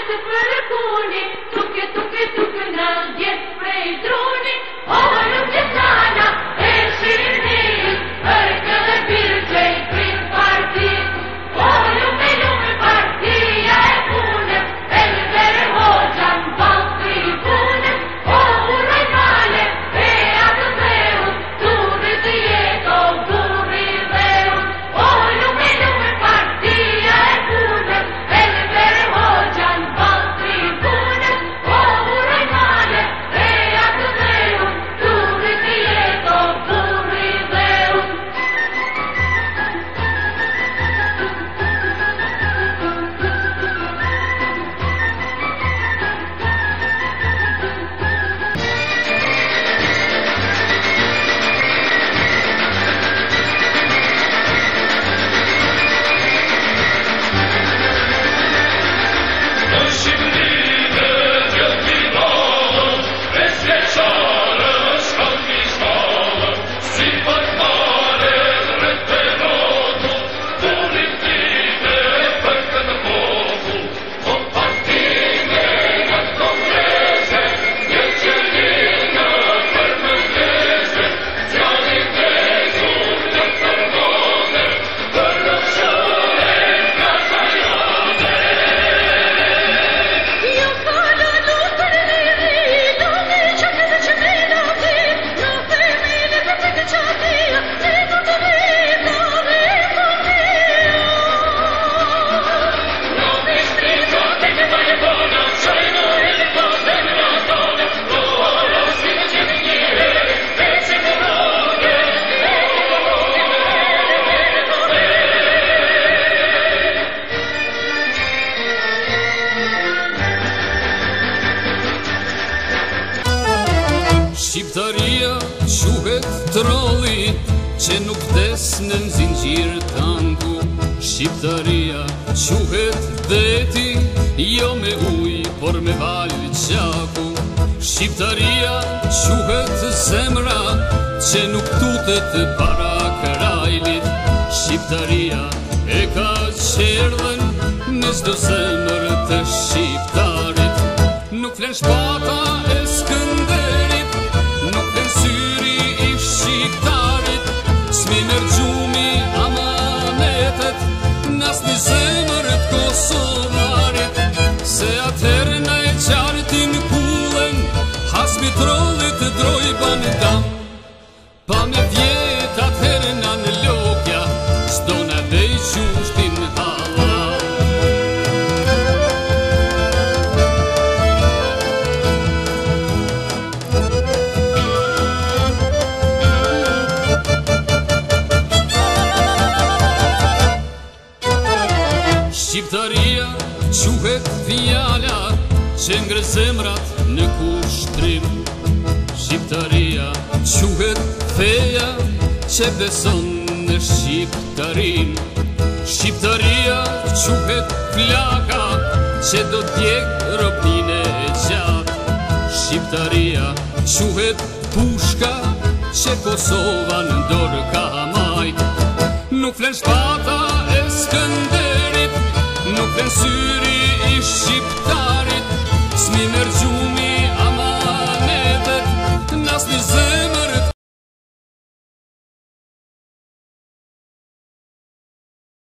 të përkuni, tuke në djetë prej druni, o nuk gjithana e shirinit, për këtë birë që i prim partit, o lume partia e punëm, Elver Hoxha në balë tribunëm, o uraj male, e atë dheu, turri të jeto, burri dheu, o lume partia e punëm, Elver Hoxha në balë tribunëm, o uraj male, e atë dheu, turri të jeto, burri dheu. Shqiptaria quhet trolli që nuk des në zinxhir tangu. Shqiptaria quhet deti, jo me ujë, por me val qaku. Shqiptaria quhet zemra që nuk tutet para krajlit. Shqiptaria e ka qerdhen në çdo zemër të shqiptarit. Nuk flen shpata e Skënderit, nuk flen syri i shqiptarit, s'miner gjumi amanetet, nas një zemër të kosovarit. Se atëherë na e qartin kullen, hasmi trollit droj bandam. Pa me vjet atëherë na në lokja, s'do na vej qushtin halal. Shqiptaria quhet fjala që ngre zemrat në kushtrim. Shqiptaria quhet feja që beson në shqiptarin. Shqiptaria quhet plaka që do t'jek ropnin e gjatë. Shqiptaria quhet pushka që Kosova në dorë ka majt. Nuk flen shpata e Skënderit, nuk flen syri i shqiptarit, s'miner gjumi